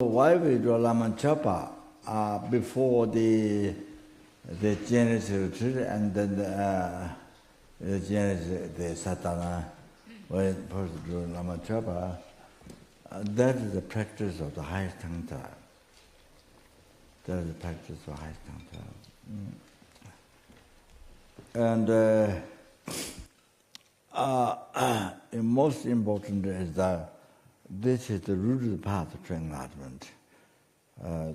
Why we do Lama Chopa before the Genesis retreat and then the Genesis, the Satana, when first do Lama Chopa, that is the practice of the highest Tantra. That is the practice of the highest Tantra. And most important is that this is the rooted path to enlightenment.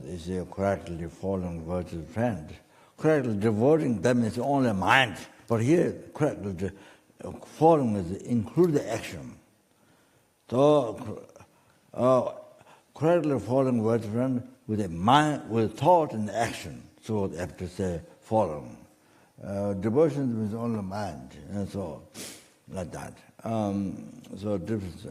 Is a correctly following virtuous friend. Correctly devoting them is only mind. But here, correctly following is include the action. So, correctly following virtuous friend with a mind, with thought and action. So they have to say following. Devotion is only mind, and so like that. So difference.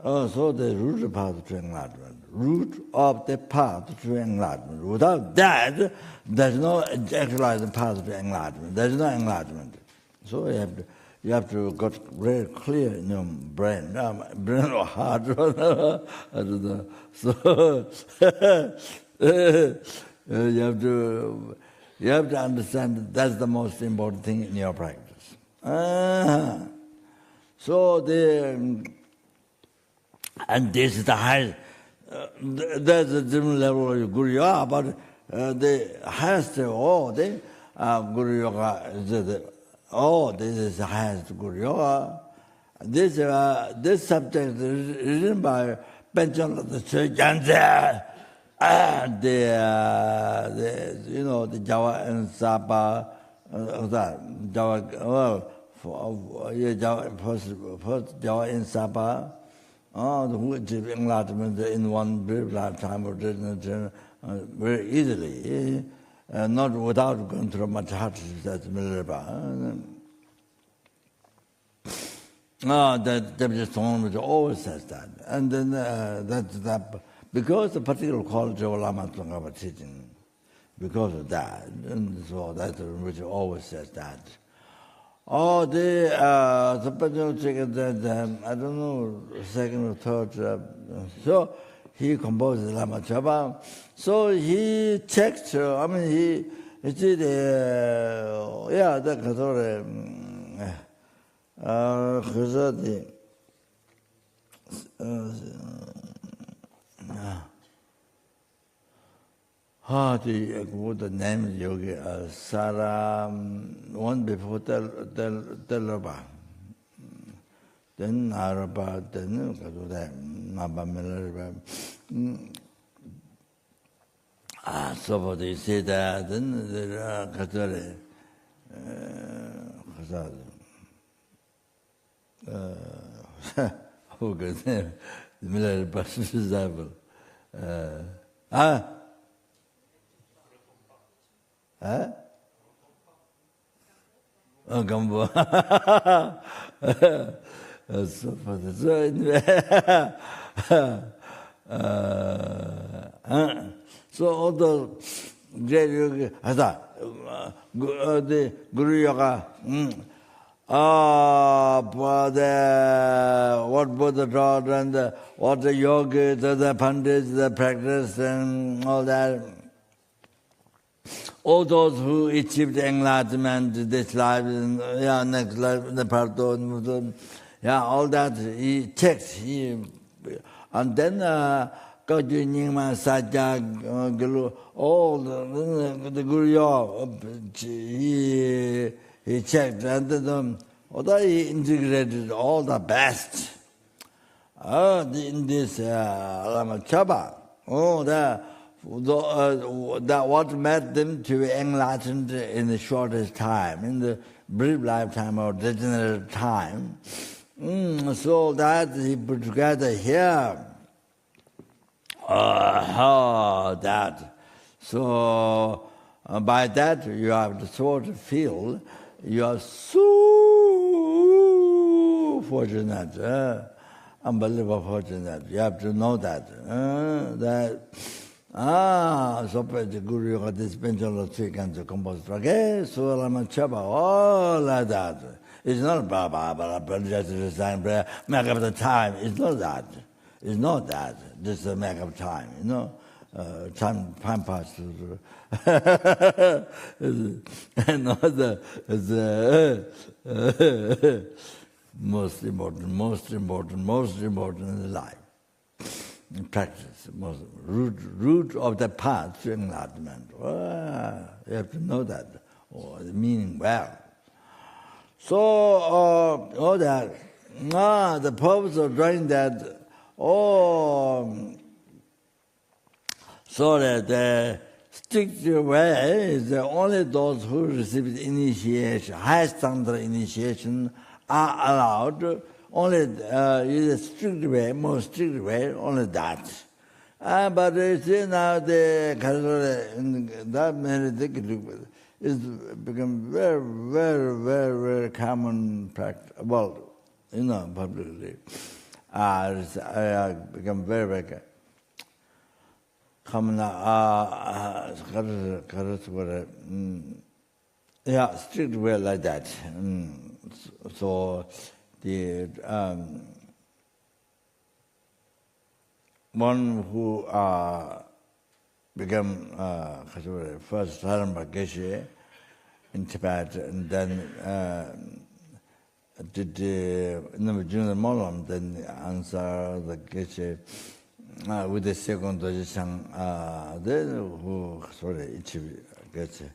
So the root path to enlightenment. Root of the path to enlightenment. Without that, there's no actualized path to enlightenment. There's no enlightenment. So you have to get very clear in your brain. Brain or heart. I don't know. So you have to understand that that's the most important thing in your practice. So and this is the highest, there's a different level of Guru Yoga, but the highest of all the Guru Yoga is this is the highest Guru Yoga. This subject is written by Panchana the Chögyantse, the Java and Sapa, first Java and Sapa. The achieve enlightenment in one brief lifetime or very easily, not without going through much hardship. That's Milarepa. That Deputy Stone always says that, and then that because the particular quality of Lama Tsongkhapa teaching, because of that, and so that's which always says that. The Panchana that I don't know, second or third. So he composed Lama Chopa. So he checked. He did. The name is Yogi Sara, one before Telaba. Then Araba, then Naba Milaraba. So they say that, then there are Katare. Who can say the Milaraba disciple? Gambo. So for so all the great yoga, the Guru Yoga, what Buddha taught and what the yogi, the pandits, the practice and all that. All those who achieved enlightenment this life, next life, the pardon, all that he checks. And then Kaju Nyingma Sajja Guru, all the Guru Yoga, he checked, and then although he integrated all the best in this Lama Chopa, that what made them to be enlightened in the shortest time, in the brief lifetime or degenerate time. So that he put together here. That. So by that you have to sort of feel you are so fortunate, unbelievable fortunate. You have to know that. So the Guru Yoga dispensal of Chögyantse composed so Lama Chopa, all like that. It's not just recite prayer, make up the time. It's not that. It's not that. Just a matter of time, time passes. And the most important in life. In practice, most root of the path to enlightenment. You have to know that, or the meaning well. So all that, the purpose of doing that, so that the strict way is only those who receive initiation, high standard initiation, are allowed. Only is a strict way, more strict way, only that. But you see now that many things is become very, very, very, very common practice. Well, publicly, it's become very, very common. Strict way like that. So the one who became first Dharma Geshe in Tibet, and then did Junior Molam, then answer the Geshe with the second Dojisang, then who achieved Geshe.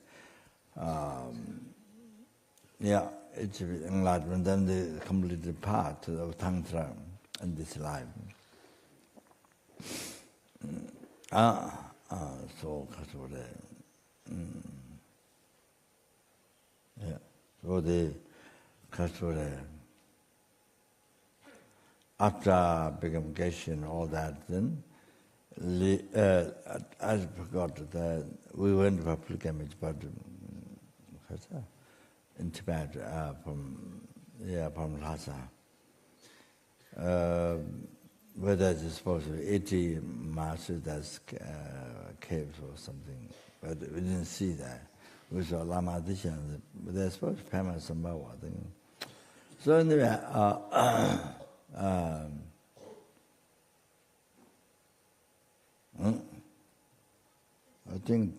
Achieved enlightenment, then they completed part of Tantra in this life. So the after become Geshe and all that, then I forgot that we went for pilgrimage, but in Tibet from Lhasa. Whether it's supposed to be 80 miles, that's caves or something, but we didn't see that. We saw Lama Dishan, but they're supposed to pay my Sambhawa, I think. So anyway, I think,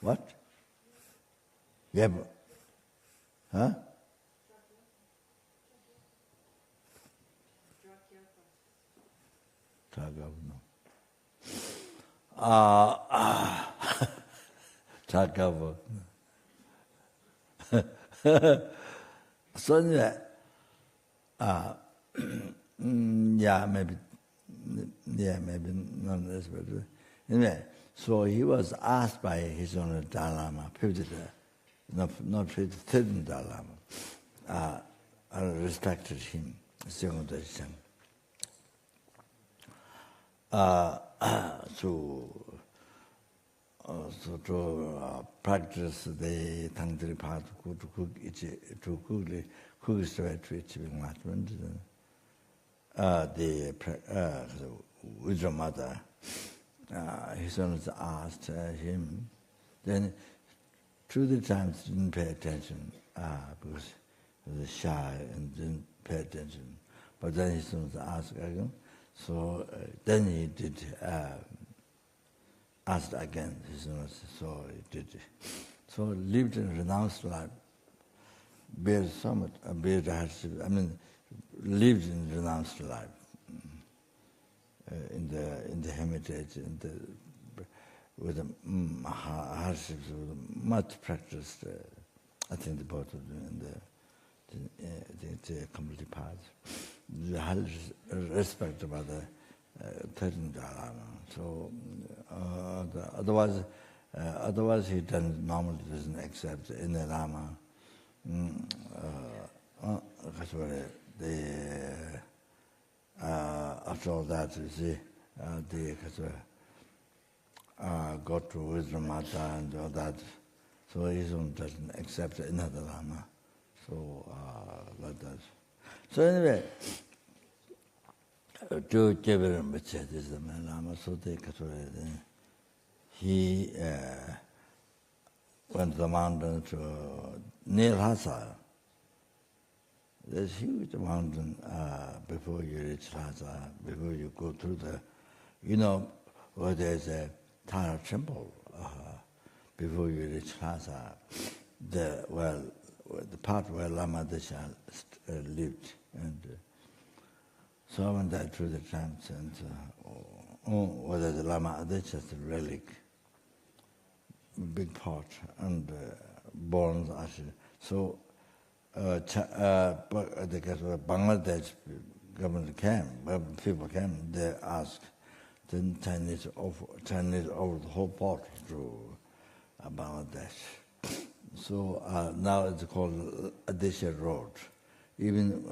what? Yeah, no. Chakava. So anyway, maybe none of this, but anyway, so he was asked by his own Dalai Lama, not third Dalai Lama, I respected him, second Dojisang. So to practice the Tangtri path to cook straight to achieve enlightenment, the wisdom mother, his son asked him, then 2 times didn't pay attention because he was shy and didn't pay attention. But then his son asked again. So then he did asked again, so he did. So lived in renounced life, bears somewhat, bears hardship. Lived in renounced life, in the hermitage, with the hardships, much practiced. I think the both of them in the complete path. The highest respect about the third Dalai Lama. So otherwise he normally doesn't accept any Lama. After all that, you see, go to wisdom Mata and all that. So he doesn't accept another Lama. So like that. So anyway, to Keveram Bachet is the man Lama, so he went to the mountain to near Lhasa. there's huge mountain before you reach Lhasa, before you go through where there's a Tara temple, before you reach Lhasa, the part where Lama Desha lived. And so I went there through the tramps, and whether the Lama Desha's relic, big pot, and bones, ashes. So Bangladesh government came, people came, they asked the Chinese over the whole pot to Bangladesh. So now it's called Adisha Road. Even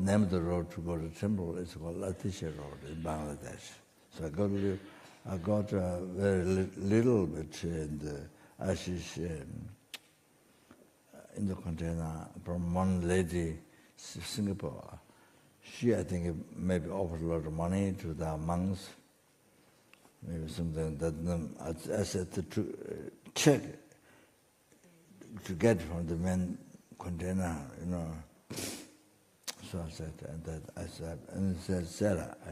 name of the road to go to the temple is called Adisha Road in Bangladesh. So I got very little bit in the ashes in the container from one lady, Singapore. She, I think, maybe offered a lot of money to the monks, maybe something that I said to check to get from the main container, So I said, and it said, Sarah, I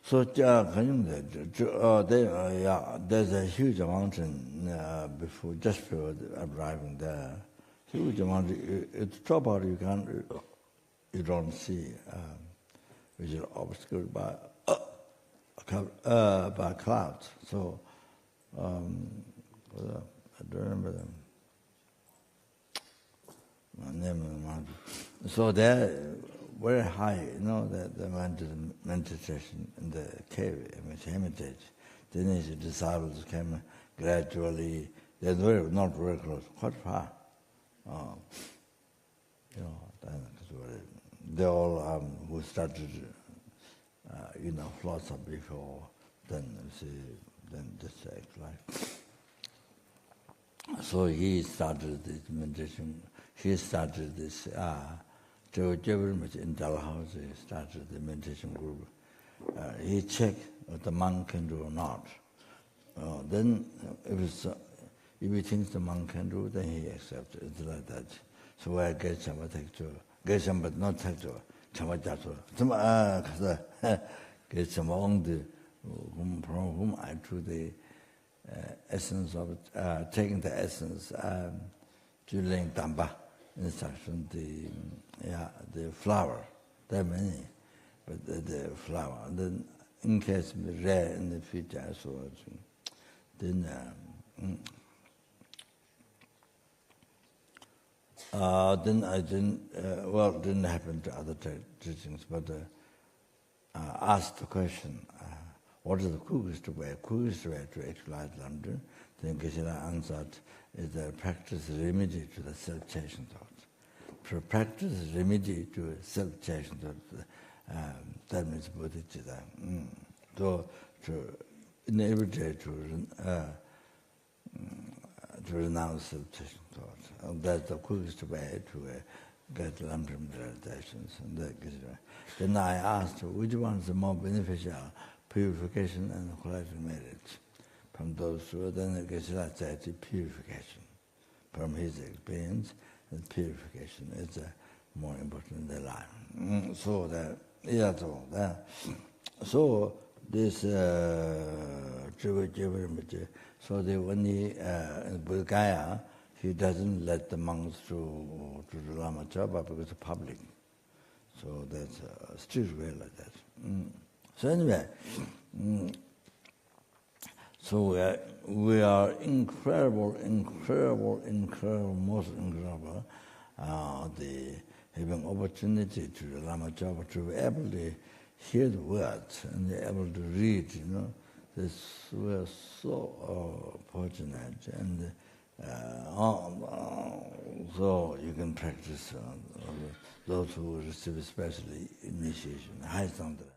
So there's a huge mountain just before arriving there. Huge mountain. At the top of it you don't see, which is obscured by clouds. So I don't remember them. My name of the mountain. So they're very high, they went to the meditation in the cave, hermitage. Then his disciples came gradually. They were not very close, quite far. They all who started, philosophy before, then just life. So he started this meditation. He started this. In Dalhousie, started the meditation group. He checked what the monk can do or not. Then, if he thinks the monk can do, then he accepts it. It's like that. So I get some get some but not take to get some from whom I drew the essence of it, taking the essence, Juling Tamba. Instruction, the flower, there are many, but the flower. And then, in case it's rare in the future, so then I didn't happen to other teachings, but asked the question, what is the quickest way? Quickest way to actualize London? Then Geshe-la answered, is the practice remedy to the self-chasing thought. To practice remedy to self-chasing thought, that means bodhicitta. So in every day to renounce self-chasing thought. That's the quickest way to get Lamdram realizations. And that then I asked, which one is the more beneficial, purification and collective merit? From those two, then Geshe-la said purification. From his experience, and purification is more important than life. So this so when he in Bulgaria, he doesn't let the monks to the Lama Chopa because it's public. So that's a strict way like that. So anyway. So we are incredible, most incredible, having opportunity to the Lama Chopa to be able to hear the words and be able to read, we are so fortunate, and so you can practice those who receive especially initiation, high standard.